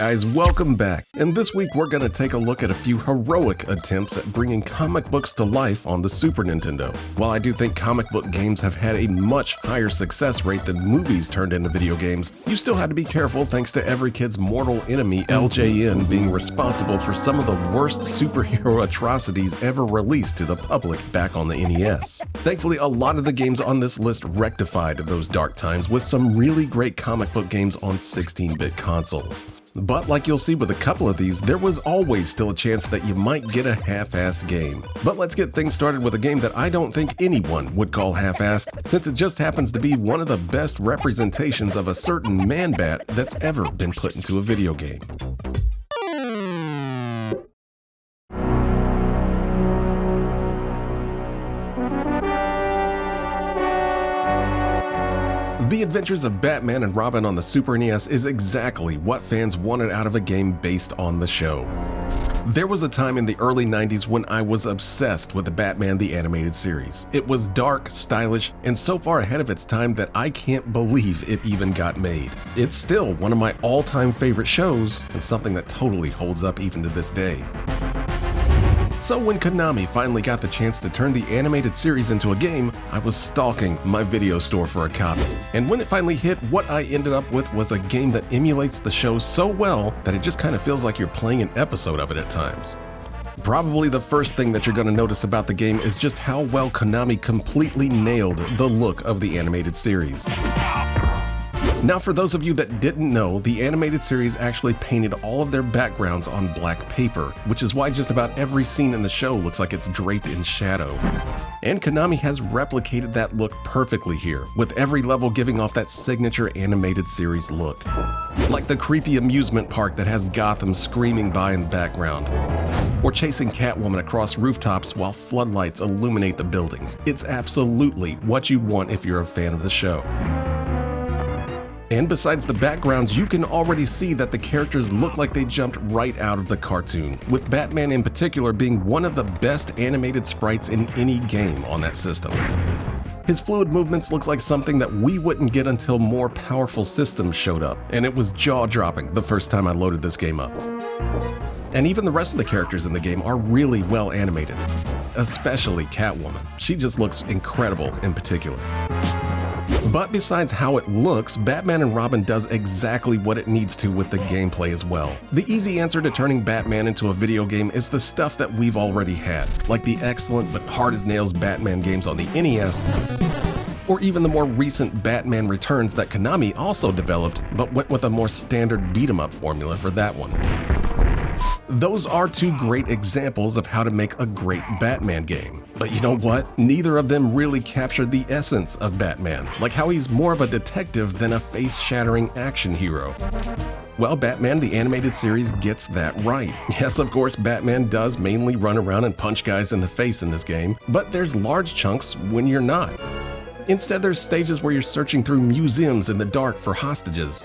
guys, welcome back. And this week we're going to take a look at a few heroic attempts at bringing comic books to life on the Super Nintendo. While I do think comic book games have had a much higher success rate than movies turned into video games, you still had to be careful thanks to every kid's mortal enemy LJN being responsible for some of the worst superhero atrocities ever released to the public back on the NES. Thankfully, a lot of the games on this list rectified those dark times with some really great comic book games on 16-bit consoles. But like you'll see with a couple of these, there was always still a chance that you might get a half-assed game. But let's get things started with a game that I don't think anyone would call half-assed, since it just happens to be one of the best representations of a certain man-bat that's ever been put into a video game. The Adventures of Batman and Robin on the Super NES is exactly what fans wanted out of a game based on the show. There was a time in the early 90s when I was obsessed with the Batman the Animated Series. It was dark, stylish, and so far ahead of its time that I can't believe it even got made. It's still one of my all-time favorite shows, and something that totally holds up even to this day. So when Konami finally got the chance to turn the animated series into a game, I was stalking my video store for a copy. And when it finally hit, what I ended up with was a game that emulates the show so well that it just kind of feels like you're playing an episode of it at times. Probably the first thing that you're going to notice about the game is just how well Konami completely nailed the look of the animated series. Now, for those of you that didn't know, the animated series actually painted all of their backgrounds on black paper, which is why just about every scene in the show looks like it's draped in shadow. And Konami has replicated that look perfectly here, with every level giving off that signature animated series look. Like the creepy amusement park that has Gotham screaming by in the background, or chasing Catwoman across rooftops while floodlights illuminate the buildings. It's absolutely what you want if you're a fan of the show. And besides the backgrounds, you can already see that the characters look like they jumped right out of the cartoon, with Batman in particular being one of the best animated sprites in any game on that system. His fluid movements looks like something that we wouldn't get until more powerful systems showed up, and it was jaw-dropping the first time I loaded this game up. And even the rest of the characters in the game are really well animated, especially Catwoman. She just looks incredible in particular. But besides how it looks, Batman and Robin does exactly what it needs to with the gameplay as well. The easy answer to turning Batman into a video game is the stuff that we've already had, like the excellent but hard-as-nails Batman games on the NES, or even the more recent Batman Returns that Konami also developed, but went with a more standard beat-em-up formula for that one. Those are two great examples of how to make a great Batman game. But you know what? Neither of them really captured the essence of Batman, like how he's more of a detective than a face-shattering action hero. Well, Batman the Animated Series gets that right. Yes, of course, Batman does mainly run around and punch guys in the face in this game, but there's large chunks when you're not. Instead, there's stages where you're searching through museums in the dark for hostages,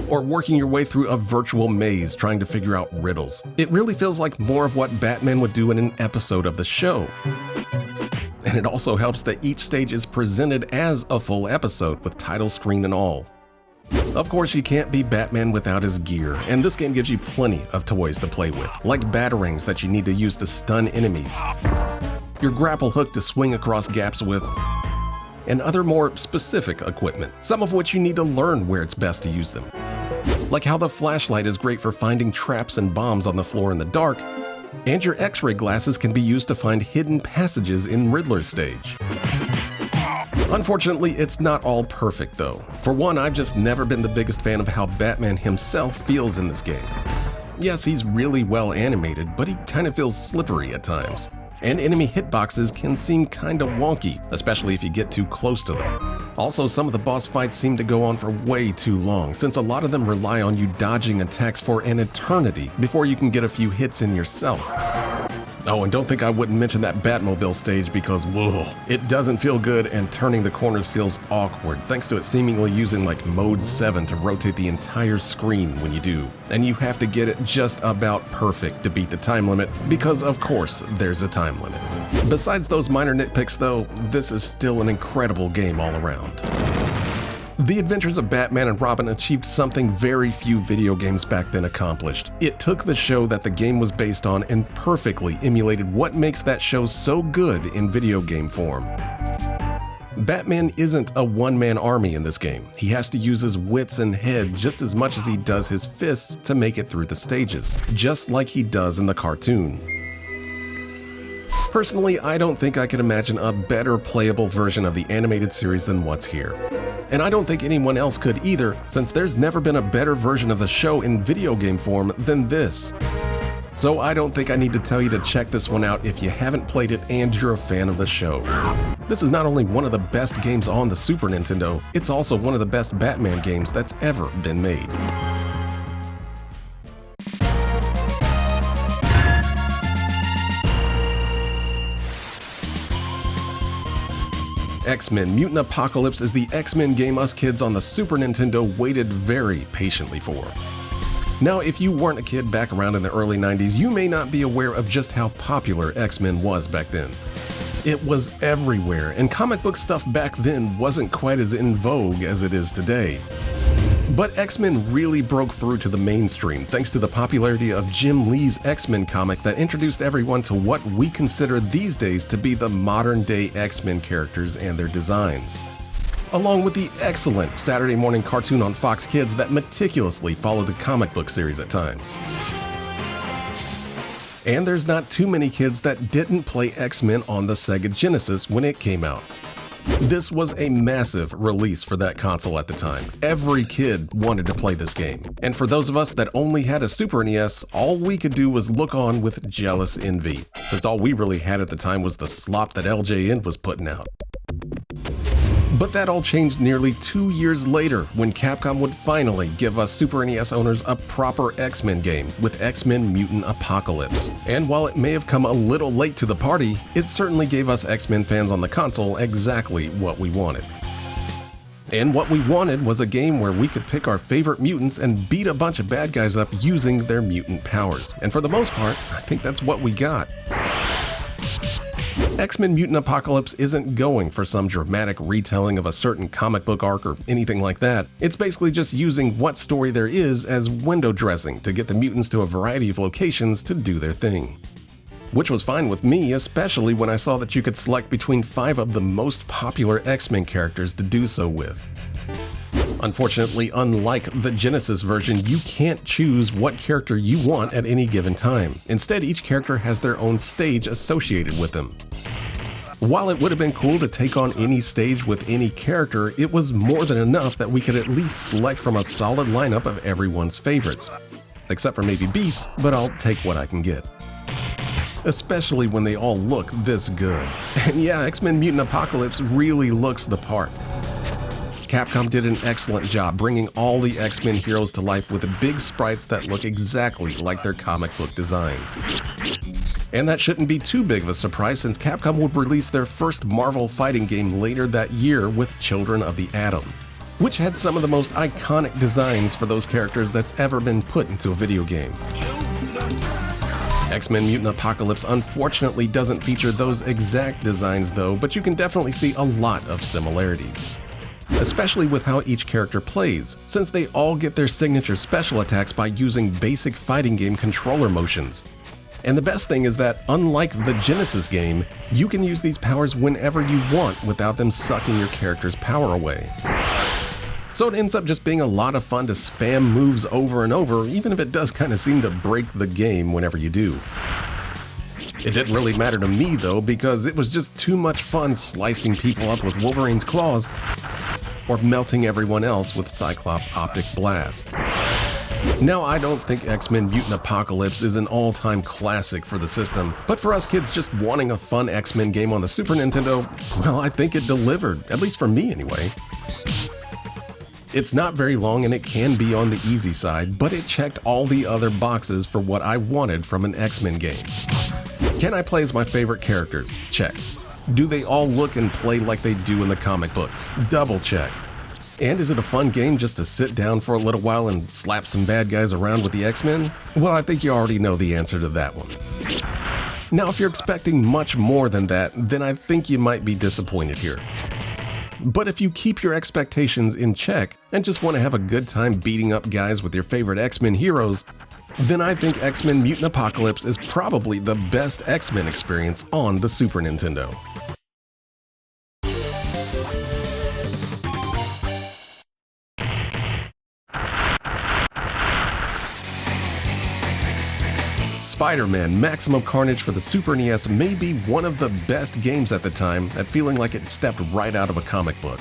or working your way through a virtual maze trying to figure out riddles. It really feels like more of what Batman would do in an episode of the show. And it also helps that each stage is presented as a full episode with title screen and all. Of course, you can't be Batman without his gear, and this game gives you plenty of toys to play with, like batarangs that you need to use to stun enemies, your grapple hook to swing across gaps with, and other more specific equipment, some of which you need to learn where it's best to use them. Like how the flashlight is great for finding traps and bombs on the floor in the dark, and your X-ray glasses can be used to find hidden passages in Riddler's stage. Unfortunately, it's not all perfect though. For one, I've just never been the biggest fan of how Batman himself feels in this game. Yes, he's really well animated, but he kind of feels slippery at times. And enemy hitboxes can seem kinda wonky, especially if you get too close to them. Also, some of the boss fights seem to go on for way too long, since a lot of them rely on you dodging attacks for an eternity before you can get a few hits in yourself. Oh, and don't think I wouldn't mention that Batmobile stage because, whoa, it doesn't feel good and turning the corners feels awkward, thanks to it seemingly using like mode 7 to rotate the entire screen when you do. And you have to get it just about perfect to beat the time limit, because of course there's a time limit. Besides those minor nitpicks though, this is still an incredible game all around. The Adventures of Batman and Robin achieved something very few video games back then accomplished. It took the show that the game was based on and perfectly emulated what makes that show so good in video game form. Batman isn't a one-man army in this game. He has to use his wits and head just as much as he does his fists to make it through the stages, just like he does in the cartoon. Personally, I don't think I could imagine a better playable version of the animated series than what's here. And I don't think anyone else could either, since there's never been a better version of the show in video game form than this. So I don't think I need to tell you to check this one out if you haven't played it and you're a fan of the show. This is not only one of the best games on the Super Nintendo, it's also one of the best Batman games that's ever been made. X-Men Mutant Apacolypse is the X-Men game us kids on the Super Nintendo waited very patiently for. Now, if you weren't a kid back around in the early 90s, you may not be aware of just how popular X-Men was back then. It was everywhere, and comic book stuff back then wasn't quite as in vogue as it is today. But X-Men really broke through to the mainstream thanks to the popularity of Jim Lee's X-Men comic that introduced everyone to what we consider these days to be the modern-day X-Men characters and their designs, along with the excellent Saturday morning cartoon on Fox Kids that meticulously followed the comic book series at times. And there's not too many kids that didn't play X-Men on the Sega Genesis when it came out. This was a massive release for that console at the time. Every kid wanted to play this game. And for those of us that only had a Super NES, all we could do was look on with jealous envy, since all we really had at the time was the slop that LJN was putting out. But that all changed nearly 2 years later when Capcom would finally give us Super NES owners a proper X-Men game with X-Men Mutant Apacolypse. And while it may have come a little late to the party, it certainly gave us X-Men fans on the console exactly what we wanted. And what we wanted was a game where we could pick our favorite mutants and beat a bunch of bad guys up using their mutant powers. And for the most part, I think that's what we got. X-Men Mutant Apacolypse isn't going for some dramatic retelling of a certain comic book arc or anything like that. It's basically just using what story there is as window dressing to get the mutants to a variety of locations to do their thing. Which was fine with me, especially when I saw that you could select between 5 of the most popular X-Men characters to do so with. Unfortunately, unlike the Genesis version, you can't choose what character you want at any given time. Instead, each character has their own stage associated with them. While it would have been cool to take on any stage with any character, it was more than enough that we could at least select from a solid lineup of everyone's favorites. Except for maybe Beast, but I'll take what I can get. Especially when they all look this good. And yeah, X-Men Mutant Apacolypse really looks the part. Capcom did an excellent job bringing all the X-Men heroes to life with big sprites that look exactly like their comic book designs. And that shouldn't be too big of a surprise since Capcom would release their first Marvel fighting game later that year with Children of the Atom, which had some of the most iconic designs for those characters that's ever been put into a video game. X-Men Mutant Apacolypse unfortunately doesn't feature those exact designs though, but you can definitely see a lot of similarities. Especially with how each character plays, since they all get their signature special attacks by using basic fighting game controller motions. And the best thing is that, unlike the Genesis game, you can use these powers whenever you want without them sucking your character's power away. So it ends up just being a lot of fun to spam moves over and over, even if it does kind of seem to break the game whenever you do. It didn't really matter to me though, because it was just too much fun slicing people up with Wolverine's claws, or melting everyone else with Cyclops' optic blast. Now, I don't think X-Men Mutant Apacolypse is an all-time classic for the system, but for us kids just wanting a fun X-Men game on the Super Nintendo, well, I think it delivered, at least for me anyway. It's not very long and it can be on the easy side, but it checked all the other boxes for what I wanted from an X-Men game. Can I play as my favorite characters? Check. Do they all look and play like they do in the comic book? Double check. And is it a fun game just to sit down for a little while and slap some bad guys around with the X-Men? Well, I think you already know the answer to that one. Now, if you're expecting much more than that, then I think you might be disappointed here. But if you keep your expectations in check and just want to have a good time beating up guys with your favorite X-Men heroes, then I think X-Men Mutant Apocalypse is probably the best X-Men experience on the Super Nintendo. Spderman Maximum Carnage for the Super NES may be one of the best games at the time at feeling like it stepped right out of a comic book.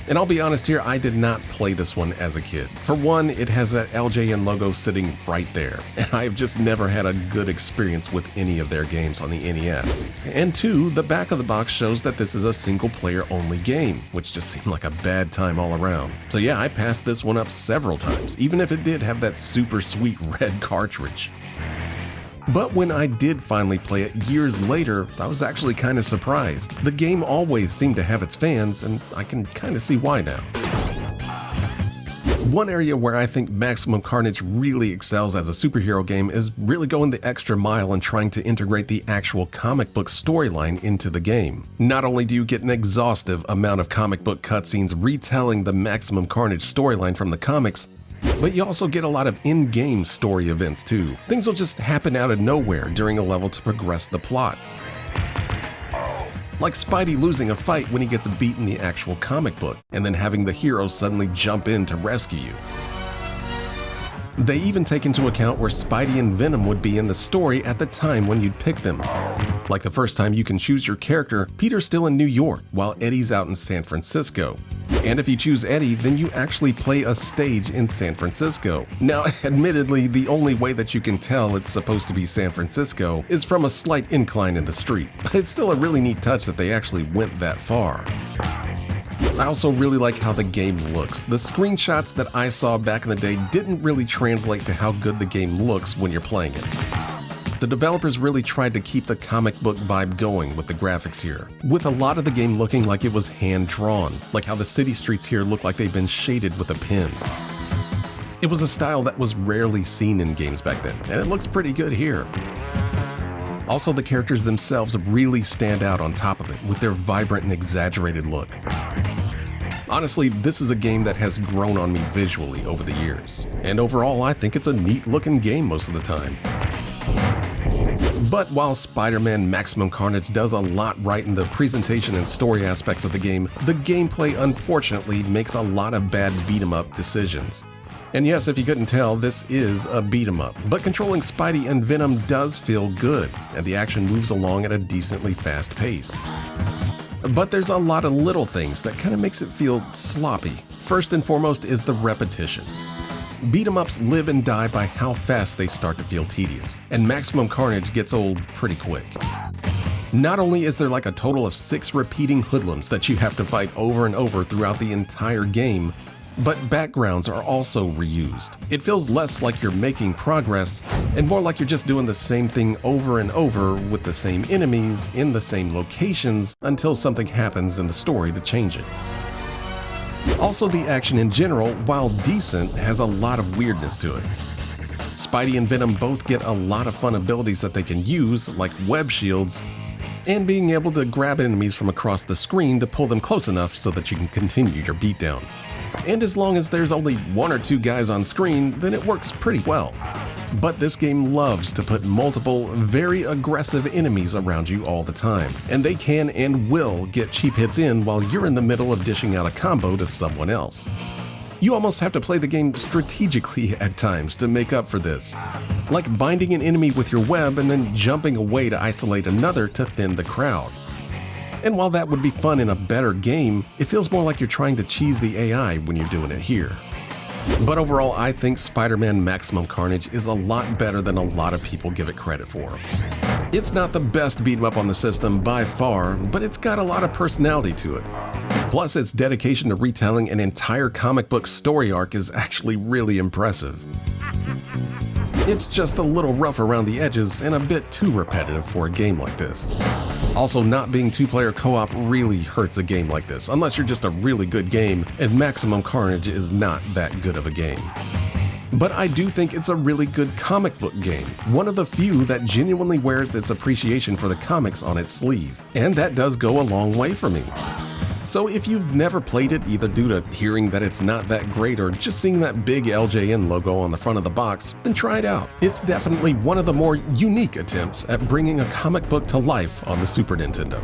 And I'll be honest here, I did not play this one as a kid. For one, it has that LJN logo sitting right there, and I've just never had a good experience with any of their games on the NES. And two, the back of the box shows that this is a single player only game, which just seemed like a bad time all around. So yeah, I passed this one up several times, even if it did have that super sweet red cartridge. But when I did finally play it years later, I was actually kind of surprised. The game always seemed to have its fans, and I can kind of see why now. One area where I think Maximum Carnage really excels as a superhero game is really going the extra mile and trying to integrate the actual comic book storyline into the game. Not only do you get an exhaustive amount of comic book cutscenes retelling the Maximum Carnage storyline from the comics, but you also get a lot of in-game story events too. Things will just happen out of nowhere during a level to progress the plot. Like Spidey losing a fight when he gets beat in the actual comic book, and then having the hero suddenly jump in to rescue you. They even take into account where Spidey and Venom would be in the story at the time when you'd pick them. Like the first time you can choose your character, Peter's still in New York while Eddie's out in San Francisco. And if you choose Eddie, then you actually play a stage in San Francisco. Now, admittedly, the only way that you can tell it's supposed to be San Francisco is from a slight incline in the street, but it's still a really neat touch that they actually went that far. I also really like how the game looks. The screenshots that I saw back in the day didn't really translate to how good the game looks when you're playing it. The developers really tried to keep the comic book vibe going with the graphics here, with a lot of the game looking like it was hand-drawn, like how the city streets here look like they've been shaded with a pen. It was a style that was rarely seen in games back then, and it looks pretty good here. Also, the characters themselves really stand out on top of it with their vibrant and exaggerated look. Honestly, this is a game that has grown on me visually over the years, and overall I think it's a neat looking game most of the time. But while Spderman Maximum Carnage does a lot right in the presentation and story aspects of the game, the gameplay unfortunately makes a lot of bad beat-em-up decisions. And yes, if you couldn't tell, this is a beat-em-up, but controlling Spidey and Venom does feel good, and the action moves along at a decently fast pace. But there's a lot of little things that kind of makes it feel sloppy. First and foremost is the repetition. Beat-em-ups live and die by how fast they start to feel tedious, and Maximum Carnage gets old pretty quick. Not only is there like a total of 6 repeating hoodlums that you have to fight over and over throughout the entire game, but backgrounds are also reused. It feels less like you're making progress and more like you're just doing the same thing over and over with the same enemies in the same locations until something happens in the story to change it. Also, the action in general, while decent, has a lot of weirdness to it. Spidey and Venom both get a lot of fun abilities that they can use, like web shields, and being able to grab enemies from across the screen to pull them close enough so that you can continue your beatdown. And as long as there's only 1 or 2 guys on screen, then it works pretty well. But this game loves to put multiple, very aggressive enemies around you all the time, and they can and will get cheap hits in while you're in the middle of dishing out a combo to someone else. You almost have to play the game strategically at times to make up for this, like binding an enemy with your web and then jumping away to isolate another to thin the crowd. And while that would be fun in a better game, it feels more like you're trying to cheese the AI when you're doing it here. But overall, I think Spderman Maximum Carnage is a lot better than a lot of people give it credit for. It's not the best beat-em-up on the system by far, but it's got a lot of personality to it. Plus, its dedication to retelling an entire comic book story arc is actually really impressive. It's just a little rough around the edges and a bit too repetitive for a game like this. Also, not being 2-player co-op really hurts a game like this, unless you're just a really good game, and Maximum Carnage is not that good of a game. But I do think it's a really good comic book game, one of the few that genuinely wears its appreciation for the comics on its sleeve, and that does go a long way for me. So if you've never played it, either due to hearing that it's not that great or just seeing that big LJN logo on the front of the box, then try it out. It's definitely one of the more unique attempts at bringing a comic book to life on the Super Nintendo.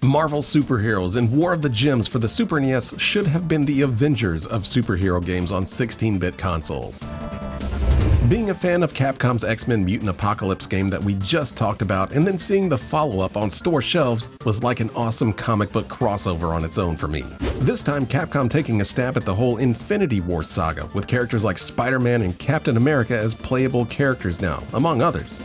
Marvel superheroes in War of the Gems for the Super NES should have been the Avengers of superhero games on 16-bit consoles. Being a fan of Capcom's X-Men Mutant Apacolypse game that we just talked about, and then seeing the follow-up on store shelves was like an awesome comic book crossover on its own for me. This time Capcom taking a stab at the whole Infinity War saga, with characters like Spderman and Captain America as playable characters now, among others.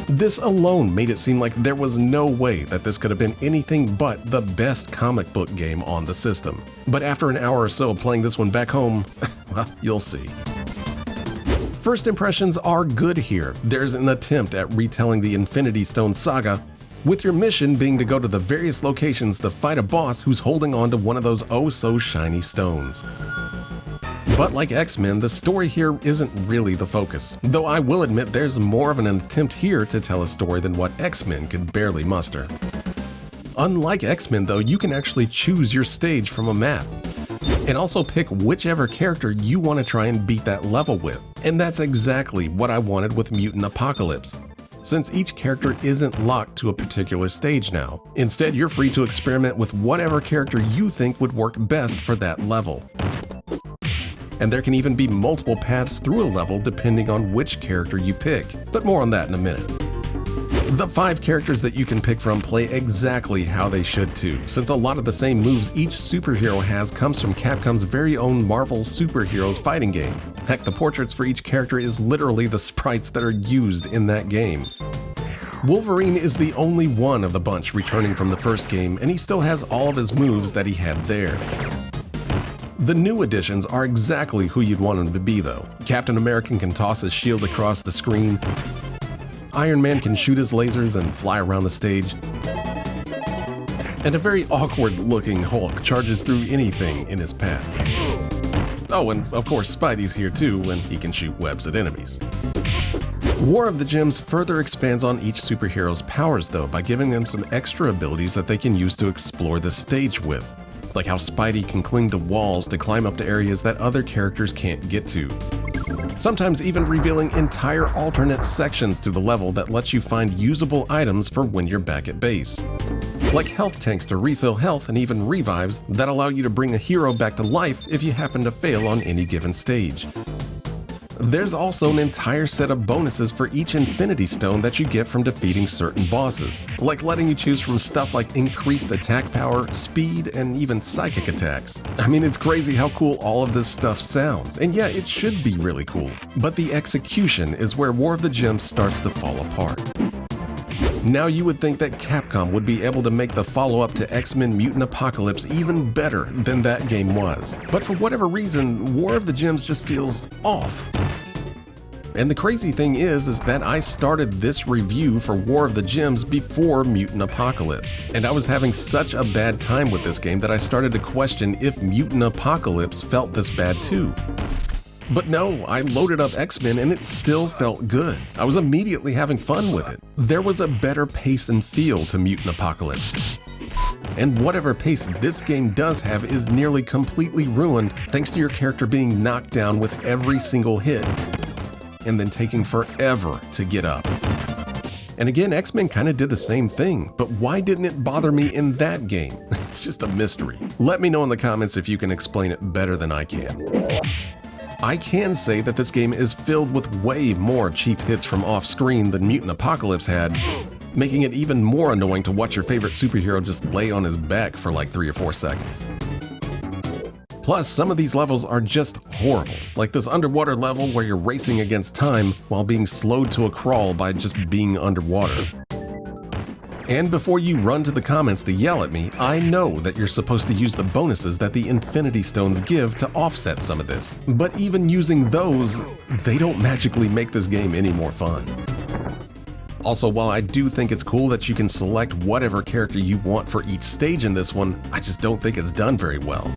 This alone made it seem like there was no way that this could have been anything but the best comic book game on the system. But after an hour or so of playing this one back home, well, you'll see. First impressions are good here. There's an attempt at retelling the Infinity Stone saga, with your mission being to go to the various locations to fight a boss who's holding on to one of those oh-so-shiny stones. But like X-Men, the story here isn't really the focus, though I will admit there's more of an attempt here to tell a story than what X-Men could barely muster. Unlike X-Men though, you can actually choose your stage from a map, and also pick whichever character you want to try and beat that level with. And that's exactly what I wanted with Mutant Apacolypse, since each character isn't locked to a particular stage now. Instead, you're free to experiment with whatever character you think would work best for that level. And there can even be multiple paths through a level depending on which character you pick, but more on that in a minute. The 5 characters that you can pick from play exactly how they should too, since a lot of the same moves each superhero has comes from Capcom's very own Marvel Superheroes fighting game. Heck, the portraits for each character is literally the sprites that are used in that game. Wolverine is the only one of the bunch returning from the first game, and he still has all of his moves that he had there. The new additions are exactly who you'd want them to be though. Captain America can toss his shield across the screen, Iron Man can shoot his lasers and fly around the stage, and a very awkward looking Hulk charges through anything in his path. Oh, and of course Spidey's here too, and he can shoot webs at enemies. War of the Gems further expands on each superhero's powers though by giving them some extra abilities that they can use to explore the stage with. Like how Spidey can cling to walls to climb up to areas that other characters can't get to. Sometimes even revealing entire alternate sections to the level that lets you find usable items for when you're back at base. Like health tanks to refill health and even revives that allow you to bring a hero back to life if you happen to fail on any given stage. There's also an entire set of bonuses for each Infinity Stone that you get from defeating certain bosses, like letting you choose from stuff like increased attack power, speed, and even psychic attacks. I mean, it's crazy how cool all of this stuff sounds, and yeah, it should be really cool, but the execution is where War of the Gems starts to fall apart. Now you would think that Capcom would be able to make the follow-up to X-Men Mutant Apacolypse even better than that game was, but for whatever reason, War of the Gems just feels off. And the crazy thing is that I started this review for War of the Gems before Mutant Apacolypse, and I was having such a bad time with this game that I started to question if Mutant Apacolypse felt this bad too. But no, I loaded up X-Men and it still felt good. I was immediately having fun with it. There was a better pace and feel to Mutant Apacolypse. And whatever pace this game does have is nearly completely ruined thanks to your character being knocked down with every single hit, and then taking forever to get up. And again, X-Men kind of did the same thing, but why didn't it bother me in that game? It's just a mystery. Let me know in the comments if you can explain it better than I can. I can say that this game is filled with way more cheap hits from off-screen than Mutant Apacolypse had, making it even more annoying to watch your favorite superhero just lay on his back for like 3 or 4 seconds. Plus, some of these levels are just horrible, like this underwater level where you're racing against time while being slowed to a crawl by just being underwater. And before you run to the comments to yell at me, I know that you're supposed to use the bonuses that the Infinity Stones give to offset some of this, but even using those, they don't magically make this game any more fun. Also, while I do think it's cool that you can select whatever character you want for each stage in this one, I just don't think it's done very well.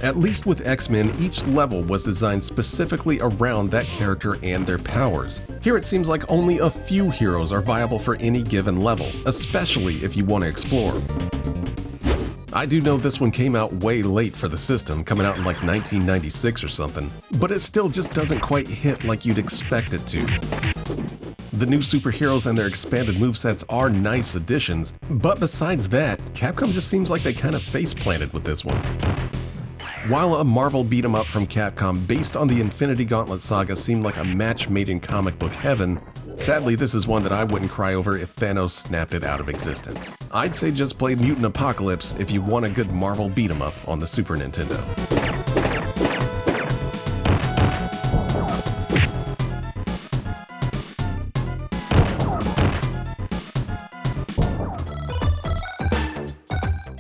At least with X-Men, each level was designed specifically around that character and their powers. Here it seems like only a few heroes are viable for any given level, especially if you want to explore. I do know this one came out way late for the system, coming out in like 1996 or something, but it still just doesn't quite hit like you'd expect it to. The new superheroes and their expanded movesets are nice additions, but besides that, Capcom just seems like they kind of face-planted with this one. While a Marvel beat-em-up from Capcom based on the Infinity Gauntlet saga seemed like a match made in comic book heaven, sadly this is one that I wouldn't cry over if Thanos snapped it out of existence. I'd say just play Mutant Apacolypse if you want a good Marvel beat-em-up on the Super Nintendo.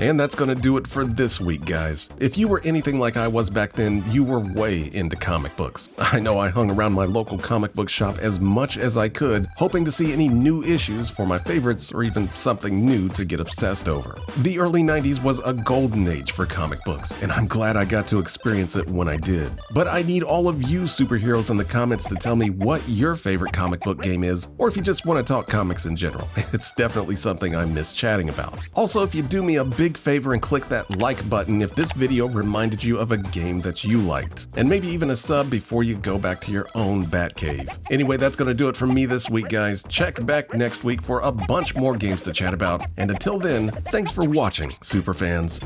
And that's gonna do it for this week, guys. If you were anything like I was back then, you were way into comic books. I know I hung around my local comic book shop as much as I could, hoping to see any new issues for my favorites or even something new to get obsessed over. The early 90s was a golden age for comic books, and I'm glad I got to experience it when I did. But I need all of you superheroes in the comments to tell me what your favorite comic book game is, or if you just want to talk comics in general. It's definitely something I miss chatting about. Also, if you do me a big favor and click that like button if this video reminded you of a game that you liked, and maybe even a sub before you go back to your own Batcave. Anyway, that's gonna do it for me this week, guys. Check back next week for a bunch more games to chat about, and until then, thanks for watching, superfans.